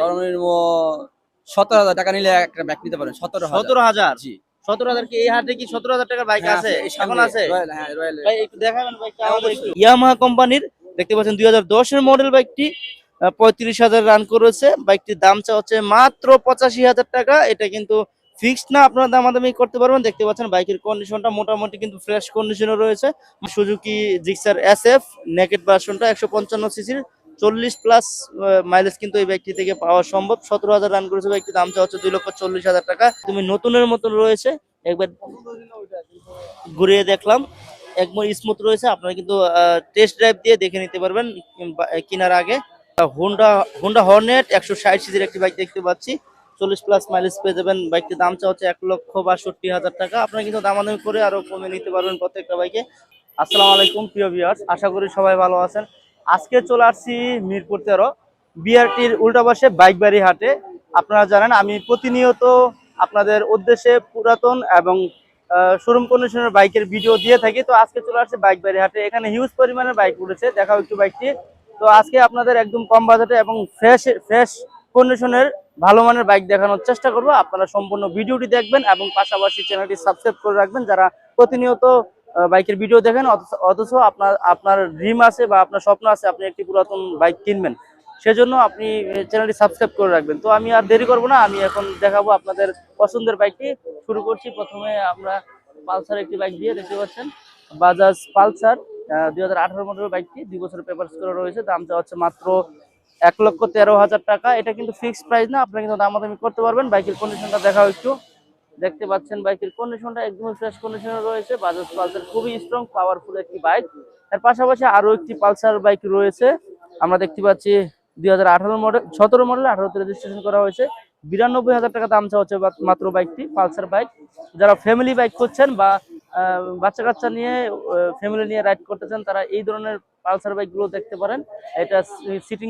সর্বনিম্ন 17,000 টাকা নিলে একটা বাইক নিতে পারেন। 17,000 জি। 17,000 কি এই হাটে কি 17,000 টাকার বাইক হ্যাঁ, আছে? এই এখন সামনে আছে? রয়্যাল, হ্যাঁ রয়্যাল। ভাই একটু দেখাবেন বাইকটা হ্যাঁ, আমাদের একটু। অবশ্যই। ইয়ামাহা কোম্পানির দেখতে পাচ্ছেন 2010 এর মডেল বাইকটি 35,000 রান করেছে। বাইকটির দাম হচ্ছে মাত্র 85,000 টাকা। এটা কিন্তু ফিক্সড না, আপনারা দামাদামি করতে পারবেন। দেখতে পাচ্ছেন বাইকের কন্ডিশনটা মোটামুটি কিন্তু ফ্রেশ কন্ডিশনে রয়েছে। সুজুকি জিক্সার এসএফ নেকেড ভার্সনটা 155 সিসির 40 প্লাস মাইলেজ কিন্তু এই বাইকটি থেকে পাওয়া সম্ভব। 17,000 রান করেছে বাইকটির দাম হচ্ছে 2,40,000 টাকা। তুমি নতুনের মতন রয়েছে, একবার ঘুরিয়ে দেখলাম, একদম স্মুথ রয়েছে। আপনারা কিন্তু টেস্ট ড্রাইভ দিয়ে দেখে নিতে পারবেন কেনার আগে। হোন্ডা হোন্ডা হর্নেট 160 সিসির একটি বাইক দেখতে পাচ্ছি, 40 প্লাস মাইলেজ পেয়ে যাবেন। বাইকটির দাম হচ্ছে 1,62,000 টাকা। আপনারা কিন্তু দামাদামি করে আরো কমে নিতে পারবেন প্রত্যেকটা বাইকে। আসসালামু আলাইকুম প্রিয় ভিউয়ার্স, আশা করি সবাই ভালো আছেন। আজকে চলে আসছি মিরপুর 13 বিআরটির উল্টা পাশে বাইক বাড়ি হাটে। আপনারা জানেন আমি প্রতিনিয়ত আপনাদের উদ্দেশ্যে পুরাতন এবং শোরুম কন্ডিশনের বাইকের ভিডিও দিয়ে থাকি। তো আজকে চলে আসছে বাইক বাড়ি হাটে, এখানে হিউজ পরিমাণের বাইক উঠেছে, দেখাও একটু বাইকটি। তো আজকে আপনাদের একদম কম বাজেটে এবং ফ্রেশ ফ্রেশ কন্ডিশনের ভালো মানের বাইক দেখানোর চেষ্টা করবো। আপনারা সম্পূর্ণ ভিডিওটি দেখবেন এবং পাশাপাশি চ্যানেলটি সাবস্ক্রাইব করে রাখবেন। যারা প্রতিনিয়ত বাইকের ভিডিও দেখেন অথচ আপনার আপনার ড্রিম আছে বা আপনার স্বপ্ন আছে আপনি একটি পুরাতন বাইক কিনবেন, সেজন্য আপনি চ্যানেলটি সাবস্ক্রাইব করে রাখবেন। তো আমি আর দেরি করব না, আমি এখন দেখাবো আপনাদের পছন্দের বাইকটি। শুরু করছি প্রথমে আমরা পালসার একটি বাইক দিয়ে, দেখতে পাচ্ছেন বাজাজ পালসার 2018 মডেলের বাইকটি, 2 বছরের পেপারস করে রয়েছে। দামটা হচ্ছে মাত্র 1,13,000 টাকা। এটা কিন্তু ফিক্সড প্রাইস না, আপনারা কিন্তু দামাদামি করতে পারবেন। বাইকের কন্ডিশনটা দেখাও একটু, দেখতে পাচ্ছেন বাইকের কন্ডিশনটা একদম ফ্রেশ কন্ডিশনে রয়েছে। বাজাজ পালসার খুবই স্ট্রং পাওয়ারফুল একটি বাইক। এর পাশাপাশি আরো একটি পালসার বাইক রয়েছে, আমরা দেখতে পাচ্ছি 2018 মডেল, 17 মডেল, 18তে রেজিস্ট্রেশন করা হয়েছে। 92,000 টাকা দাম হচ্ছে মাত্র বাইকটি, পালসার বাইক। যারা ফ্যামিলি বাইক করছেন বা বাচ্চা কাচ্চা নিয়ে ফ্যামিলি নিয়ে রাইড করতে চান, তারা এই ধরনের পালসার বাইক গুলো দেখতে পারেন। এটা সিটিং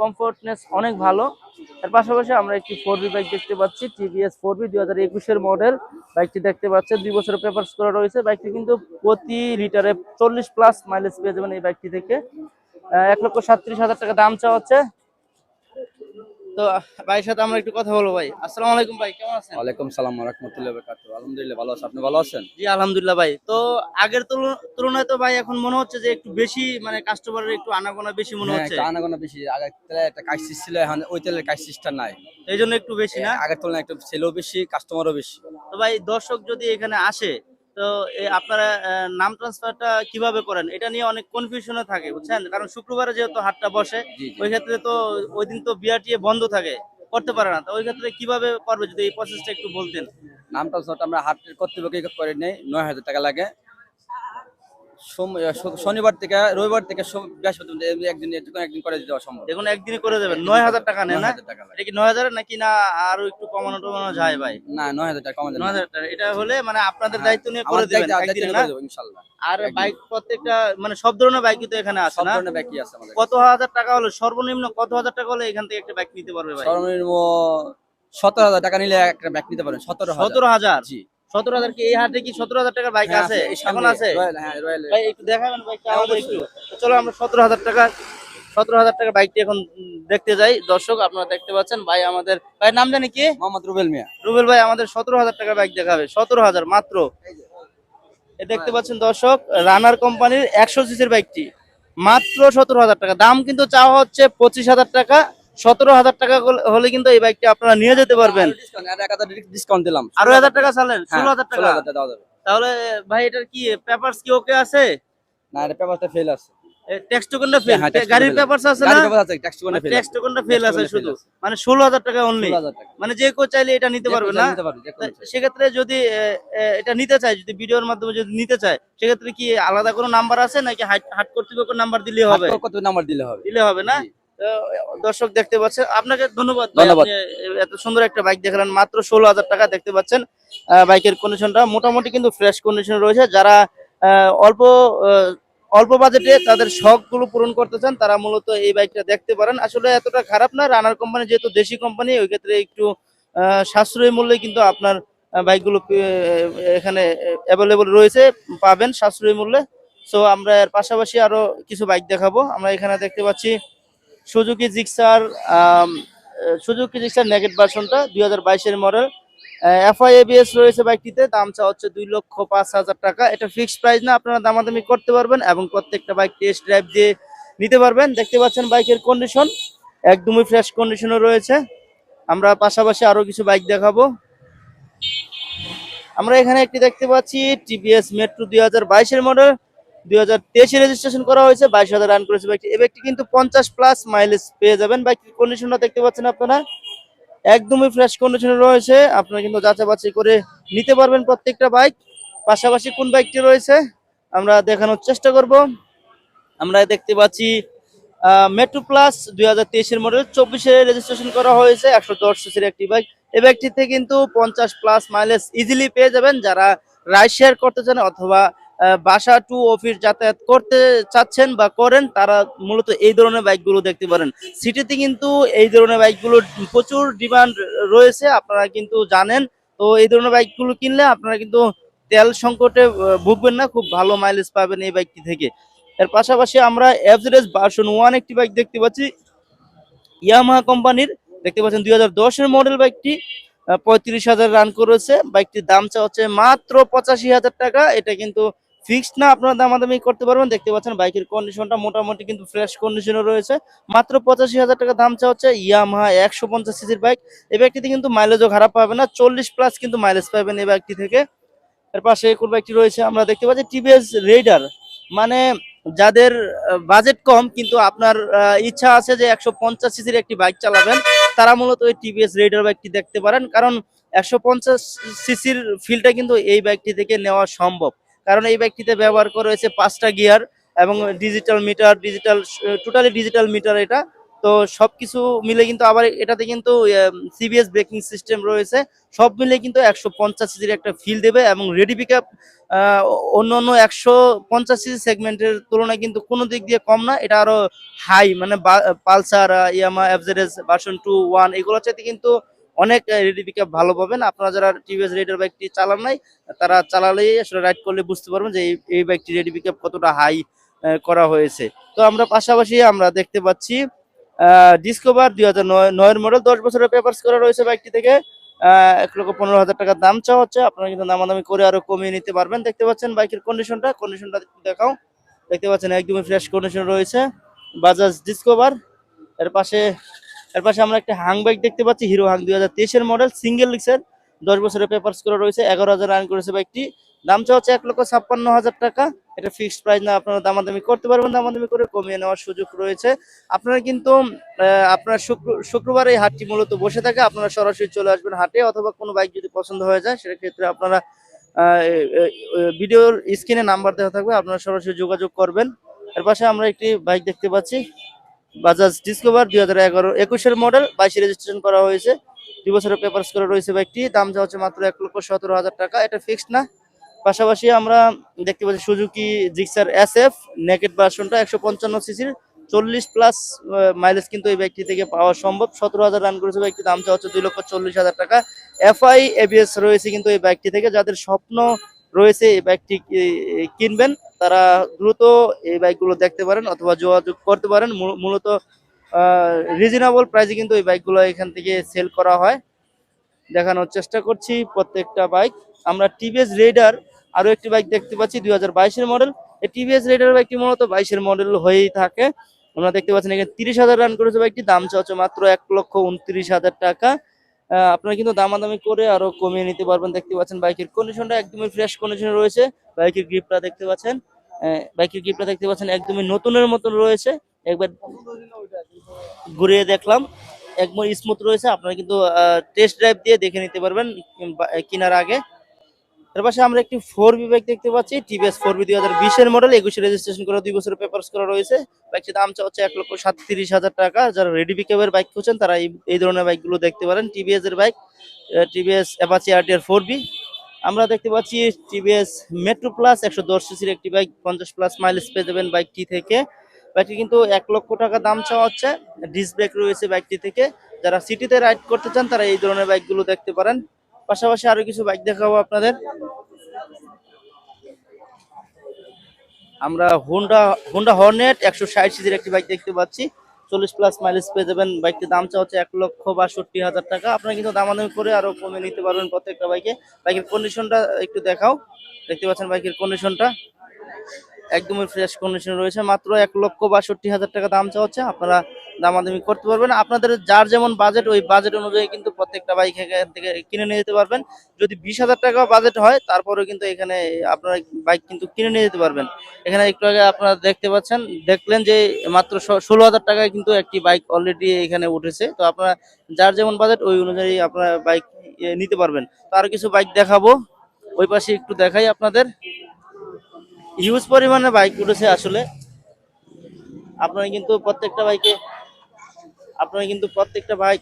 কমফোর্টনেস অনেক ভালো। এর পাশাপাশি আমরা একটি 4বি বাইক দেখতে পাচ্ছি, টিভিএস 4বি 2021 মডেল। বাইকটি দেখতে পাচ্ছেন 2 বছরের পেপারস করা রয়েছে। বাইকটি কিন্তু প্রতি লিটারে 40 প্লাস মাইলেজ পেয়ে যাবেন এই বাইকটি থেকে। 1,37,000 টাকা দাম হচ্ছে। তো ভাইয়ের সাথে আমরা একটু কথা বলবো। ভাই আসসালামু আলাইকুম, ভাই কেমন আছেন? ওয়ালাইকুম সালাম ওয়া রাহমাতুল্লাহি ওয়া বারাকাতুহু। আলহামদুলিল্লাহ ভালো আছি। আপনি ভালো আছেন? জি আলহামদুলিল্লাহ ভাই। তো আগের তুলনায় তো ভাই এখন মনে হচ্ছে যে একটু বেশি, মানে কাস্টমারের একটু আনাগোনা বেশি মনে হ্যাঁ, হচ্ছে। একটু আনাগোনা বেশি। আগের তেলে একটা ক্রাইসিস ছিল, এখন ওই তেলের ক্রাইসিসটা নাই। এই জন্য একটু বেশি না? আগের তুলনায় একটু সেলও বেশি, কাস্টমারও বেশি। তো ভাই দর্শক যদি এখানে আসে, তো আপনারা নাম ট্রান্সফারটা কিভাবে করেন এটা নিয়ে অনেক কনফিউশনে থাকে, বুঝছেন? কারণ শুক্রবারে যেহেতু হাটটা বসে, জি, জি। ওই ক্ষেত্রে তো ওই দিন তো বিআরটিএ বন্ধ থাকে, করতে পারে না। তো ওই ক্ষেত্রে কিভাবে করবে যদি এই প্রসেসটা একটু বলতেন। নামটা আমরা হাটের কর্তৃপক্ষ করে নেই, 9,000 টাকা লাগে। শনিবার থেকে রবিবার থেকে বৃহস্পতিবার একদিন একদিন করে দিতে সম্ভব। দেখুন একদিনই করে দেবেন। 9,000 টাকা নেন না? 9,000 টাকা লাগে। এটা কি 9,000 নাকি না আরো একটু কমানো টমানো যায় ভাই? না, 9,000 টাকা কমাতে 9,000 টাকা এটা হলে মানে আপনাদের হ্যাঁ, দায়িত্ব নিয়ে করে দেবেন একদিনে না? ইনশাআল্লাহ। আর বাইক প্রত্যেকটা মানে সব ধরনের বাইকই তো এখানে আছে সব না? ধরনের বাইকই আছে আমাদের। কত হাজার টাকা হলো সর্বনিম্ন, কত হাজার টাকা হলে এখান থেকে একটা বাইক নিতে পারবে ভাই? সর্বনিম্ন 17,000 টাকা নিলে একটা বাইক নিতে পারেন। 17,000। 17,000? জি। 17,000 কি এই হাটে কি 17,000 টাকার বাইক হ্যাঁ, আছে? এই এখন সামনে আছে? রয়্যাল, হ্যাঁ রয়্যাল। ভাই একটু দেখাবেন বাইকটা হ্যাঁ, আমাদের অবশ্যই। একটু। তো চলো আমরা 17,000 টাকার বাইকটি এখন দেখতে যাই। দর্শক আপনারা দেখতে পাচ্ছেন ভাই আমাদের, ভাইয়ের নাম জানি কি? মোহাম্মদ রুবেল মিয়া। রুবেল ভাই আমাদের 17,000 টাকার বাইক দেখাবে। 17,000 মাত্র। দেখতে পাচ্ছেন দর্শক, রানার কোম্পানির 100 সিসির বাইকটি মাত্র 17,000 টাকা। দাম কিন্তু চাওয়া হচ্ছে 25,000 টাকা। 17,000 টাকা হলে কিন্তু এই বাইকটি আপনারা নিয়ে যেতে পারবেন। ডিসকাউন্ট দিলাম। আরো 1,000 টাকা চালেন, হ্যাঁ, 16,000 টাকা। 16,000 টাকা দেওয়া যাবে। তাহলে ভাই এটার কি পেপারস কি ওকে আছে? না, এটা পেপারটা ফেল আছে। ট্যাক্স টোকেনটা ফেল, হ্যাঁ, tax গাড়ির token পেপারস আছে না? গাড়ির পেপার আছে, ট্যাক্স টোকেনে ফেল ট্যাক্স আছে। টোকেনটা ফেল tax আছে token শুধু, fail আছে। মানে 16,000 টাকা অনলি। 16,000 টাকা। মানে যে কেউ চাইলে এটা নিতে যে পারবে কেউ না? নিতে পারবে, যে কোনো চাই। সেক্ষেত্রে যদি এটা নিতে চায়, যদি ভিডিওর মাধ্যমে যদি নিতে চায়, সেক্ষেত্রে কি আলাদা কোনো নাম্বার আছে নাকি হাট কর্তৃপক্ষের নাম্বার দিলেই হবে? কত নাম্বার দিলে হবে? দিলে হবে না? জি। তো দর্শক দেখতে পাচ্ছেন, আপনাকে ধন্যবাদ ভাই, ধন্যবাদ। আপনি এত সুন্দর একটা বাইক দেখালেন মাত্র 16,000 টাকা। দেখতে পাচ্ছেন বাইকের কন্ডিশনটা মোটামুটি কিন্তু ফ্রেশ কন্ডিশনে রয়েছে। যারা অল্প অল্প বাজেটে তাদের শখ গুলো পূরণ করতে চান, তারা মূলত এই বাইকটা দেখতে পারেন। আসলে এতটা খারাপ না, রানার কোম্পানি যেহেতু দেশি কোম্পানি, ওই ক্ষেত্রে একটু সাশ্রয়ী মূল্যে কিন্তু আপনার বাইকগুলো এখানে অ্যাভেলেবল রয়েছে, পাবেন সাশ্রয়ী মূল্যে। সো আমরা এর পাশাপাশি আরো কিছু বাইক দেখাবো। আমরা এখানে দেখতে পাচ্ছি সুজুকি জিক্সার সুজুকি জিক্সার নেগেট ভার্সনটা 2022-এর মডেল। এফআই এবিএস রয়েছে বাইকটিতে, দাম চা হচ্ছে 2,05,000 টাকা। এটা ফিক্সড প্রাইস না, আপনারা দামাদামি করতে পারবেন এবং প্রত্যেকটা বাইক টেস্ট ড্রাইভ দিয়ে নিতে পারবেন। দেখতে পাচ্ছেন বাইকের কন্ডিশন একদমই ফ্রেশ কন্ডিশনে রয়েছে। আমরা পাশাপাশি আরো কিছু বাইক দেখাবো। আমরা এখানে একটি দেখতে পাচ্ছি টিভিএস মেট্রো 2022-এর মডেল, 2023-এ রেজিস্ট্রেশন করা হয়েছে, 22,000 রান করেছে বাইকটি। এই বাইকটি কিন্তু 50+ মাইলেজ পেয়ে যাবেন। বাইকের কন্ডিশনটা দেখতে পাচ্ছেন আপনারা একদমই ফ্রেশ কন্ডিশনে রয়েছে। আপনারা কিন্তু যাচাই বাছাই করে নিতে পারবেন প্রত্যেকটা বাইক। পাশাপাশি কোন বাইকটি রয়েছে আমরা দেখানোর চেষ্টা করব। আমরা দেখতে পাচ্ছি মেট্রো প্লাস 2023-এর মডেল, 24-এ রেজিস্ট্রেশন করা হয়েছে, 110 সিসির একটি বাইক। এই বাইকটিতে কিন্তু 50+ মাইলেজ ইজিলি পেয়ে যাবেন। যারা রাইড শেয়ার করতে চান অথবা বাসা টু অফিস যাতায়াত করতে চাচ্ছেন বা করেন, তারা মূলত এই ধরনের বাইকগুলো দেখতে পারেন। সিটিতে কিন্তু এই ধরনের বাইকগুলোর প্রচুর ডিমান্ড রয়েছে, আপনারা কিন্তু জানেন। তো এই ধরনের বাইকগুলো কিনলে আপনারা কিন্তু তেল সংকটে ভুগবেন না, খুব ভালো মাইলেজ পাবেন এই বাইকটি থেকে। এর পাশাপাশি আমরা এফজেডএস ভার্সন 1 একটি বাইক দেখতে পাচ্ছি ইয়ামাহা কোম্পানির। দেখতে পাচ্ছেন 2010-এর মডেল বাইকটি, 35,000 রান করেছে। বাইকটির দাম চা হচ্ছে মাত্র 85,000 টাকা। এটা কিন্তু ফিক্সড না, আপনারা দামাদামি করতে পারবেন। দেখতে পাচ্ছেন বাইকের কন্ডিশনটা মোটামুটি কিন্তু ফ্রেশ কন্ডিশনে রয়েছে। মাত্র 85,000 টাকা দাম চা হচ্ছে। ইয়ামাহা 150 সিসির বাইক। এই বাইকটিতে কিন্তু মাইলেজও খারাপ পাবে না, 40+ কিন্তু মাইলেজ পাবেন এই বাইকটি থেকে। এর পাশে কোন বাইকটি রয়েছে আমরা দেখতে পাচ্ছি টিভিএস রেইডার। মানে যাদের বাজেট কম কিন্তু আপনার ইচ্ছা আছে যে 150 সিসির একটি বাইক চালাবেন, তারা মূলত এই টিভিএস রেইডার বাইকটি দেখতে পারেন। কারণ 150 সিসির ফিলটা কিন্তু এই বাইকটি থেকে নেওয়া সম্ভব। কারণ এই বাইকটিতে ব্যবহার করা হয়েছে 5টা গিয়ার এবং digital meter, totally digital meter এটা। তো সবকিছু মিলে কিন্তু আবার এটাতে কিন্তু সিবিএস ব্রেকিং সিস্টেম রয়েছে। সব মিলে কিন্তু 150 সিসির একটা ফিল দেবে এবং রেডি পিক আপ অন্য 150 সিসি সেগমেন্টের তুলনায় কিন্তু কোনো দিক দিয়ে কম না, এটা আরো হাই। মানে পালসার, ইয়ামাহা এফজেডএস ভার্সন 2, 1 এগুলোর চাইতে কিন্তু অনেক রেডি পিক আপ ভালো পাবেন। আপনারা যারা টিভিএস রাইডার বাইকটি চালান নাই, তারা চালালেই আসলে রাইড করলে বুঝতে পারবেন যে এই বাইকটি রেডি পিক আপ কতটা হাই করা হয়েছে। তো আমরা পাশাপাশি আমরা দেখতে পাচ্ছি ডিসকভার 2009-এর মডেল, 10 বছরের পেপারস করা রয়েছে বাইকটি থেকে। 1,15,000 টাকা দাম চাওয়া হচ্ছে। আপনারা কিন্তু দামাদামি করে আরো কমিয়ে নিতে পারবেন। দেখতে পাচ্ছেন বাইকের কন্ডিশনটা দেখাও। দেখতে পাচ্ছেন একদমই ফ্রেশ কন্ডিশন রয়েছে বাজাজ ডিসকভার। এর পাশে আমরা একটা হাং বাইক দেখতে পাচ্ছি, হিরো হাং 2023-এর মডেল, সিঙ্গেল ডিস্কের, 10 বছরের পেপারস করা রয়েছে, 11,000 রান করেছে বাইকটি। দাম চাওয়া হচ্ছে 1,56,000 টাকা। এটা ফিক্সড প্রাইস না, আপনারা দামাদামি করতে পারবেন, দামাদামি করে কমিয়ে নেওয়ার সুযোগ রয়েছে। আপনারা কিন্তু আপনার শুক্রবার এই হাটটি মূলত বসে থাকে। আপনারা সরাসরি চলে আসবেন হাটে, অথবা কোনো বাইক যদি পছন্দ হয়ে যায় সেক্ষেত্রে আপনারা ভিডিওর স্ক্রিনে নাম্বার দেওয়া থাকবে, আপনারা সরাসরি যোগাযোগ করবেন। এর পাশে আমরা একটি বাইক দেখতে পাচ্ছি বাজাজ ডিসকভার 2021-এর মডেল, 22-এ রেজিস্ট্রেশন করা হয়েছে, 2 বছরের পেপারস করা রয়েছে বাইকটি। দাম যা হচ্ছে মাত্র 1,17,000 টাকা। এটা ফিক্সড না। পাশাপাশি আমরা দেখতে পাচ্ছি সুজুকি জিক্সার এসএফ নেকেড ভার্সনটা, 155 সিসির, 40+ মাইলেজ কিন্তু এই বাইকটি থেকে পাওয়া সম্ভব। 17,000 রান করেছে বাইকটি। দাম চা হচ্ছে 2,40,000 টাকা। এফআই এবিএস রয়েছে কিন্তু এই বাইকটি থেকে। যাদের স্বপ্ন রয়েছে এই বাইকটি কিনবেন, তারা দ্রুত এই বাইকগুলো দেখতে পারেন অথবা যোগাযোগ করতে পারেন। মূলত রিজনেবল প্রাইসে কিন্তু এই বাইকগুলো এখান থেকে সেল করা হয়। দেখানোর চেষ্টা করছি প্রত্যেকটা বাইক। আমরা টিভিএস রেইডার আরো একটি বাইক দেখতে পাচ্ছি 2022-এর মডেল। এই টিভিএস রেইডার বাইকটি মূলত 22-এর মডেল হয়েই থাকে। আমরা দেখতে পাচ্ছেন এখানে 30,000 রান করেছে বাইকটি। দাম চাচ্ছে মাত্র 1,29,000 টাকা। আপনারা কিন্তু দামাদামি করে আরো কমিয়ে নিতে পারবেন। দেখতে পাচ্ছেন বাইকের কন্ডিশনটা একদমই ফ্রেশ কন্ডিশনে রয়েছে। বাইকের গ্রিপটা দেখতে পাচ্ছেন, একদমই নতুনের মতন রয়েছে। একবার ঘুরিয়ে দেখলাম, একদম স্মুথ রয়েছে। আপনারা কিন্তু টেস্ট ড্রাইভ দিয়ে দেখে নিতে পারবেন কেনার আগে। এর পাশে আমরা একটি 4B বাইক দেখতে পাচ্ছি, টিভিএস 4B 2020-এর মডেল, 21-এ রেজিস্ট্রেশন করা, 2 বছরের পেপারস করা রয়েছে। বাইকটির দাম হচ্ছে 1,37,000 টাকা। যারা রেডি পিকআপের বাইক খুঁজছেন তারা এই ধরনের বাইকগুলো দেখতে পারেন। টিভিএস এর bike, TVS Apache RTR 4B। আমরা দেখতে পাচ্ছি টিভিএস মেট্রো প্লাস 110 সিসির একটি বাইক, 50+ মাইলেজ পেয়ে যাবেন বাইকটি থেকে। বাইকটি কিন্তু 1,00,000 টাকা দাম চাওয়া হচ্ছে। ডিস্ক ব্রেক রয়েছে বাইকটি থেকে। যারা সিটিতে রাইড করতে চান তারা এই ধরনের বাইকগুলো দেখতে পারেন। পাশাপাশি আরো কিছু বাইক দেখাবো আপনাদের। আমরা হোন্ডা হর্নেট 160 সিসির একটি বাইক দেখতে পাচ্ছি, 40+ মাইলেজ পেয়ে যাবেন। বাইকটির দাম চা হচ্ছে 1,62,000 টাকা। আপনারা কিন্তু দামাদামি করে আরো কমে নিতে পারবেন প্রত্যেকটা বাইকে। বাইকের কন্ডিশনটা একটু দেখাও। দেখতে পাচ্ছেন বাইকের কন্ডিশনটা একদমই ফ্রেশ কন্ডিশন রয়েছে। মাত্র 1,62,000 টাকা দাম চা হচ্ছে। আপনারা দামাদামি করতে পারবেন। আপনাদের যার যেমন বাজেট ওই বাজেট অনুযায়ী কিন্তু প্রত্যেকটা বাইক এখান থেকে কিনে নিয়ে যেতে পারবেন। যদি 20,000 টাকা বাজেট হয় তারপরেও কিন্তু এখানে আপনারা বাইক কিন্তু কিনে নিয়ে যেতে পারবেন। এখানে একটু আগে আপনারা দেখতে পাচ্ছেন, দেখলেন যে মাত্র 16,000 টাকায় কিন্তু একটি বাইক অলরেডি এখানে উঠেছে। তো আপনারা যার যেমন বাজেট ওই অনুযায়ী আপনারা বাইক নিতে পারবেন। তো আরো কিছু বাইক দেখাবো, ওই পাশে একটু দেখাই আপনাদের। হিউজ পরিমাণে বাইক উঠেছে আসলে। আপনারা কিন্তু প্রত্যেকটা বাইকে বাইক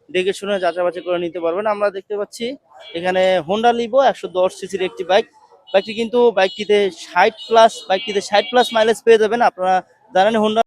দেখে শুনে যাচাই বাছাই করে নিতে পারবেন। আমরা দেখতে পাচ্ছি এখানে হোন্ডা লিভো 110 সিসির একটি বাইক। বাইকটিতে 60+ মাইলেজ পেয়ে যাবেন। আপনারা জানেন হোন্ডা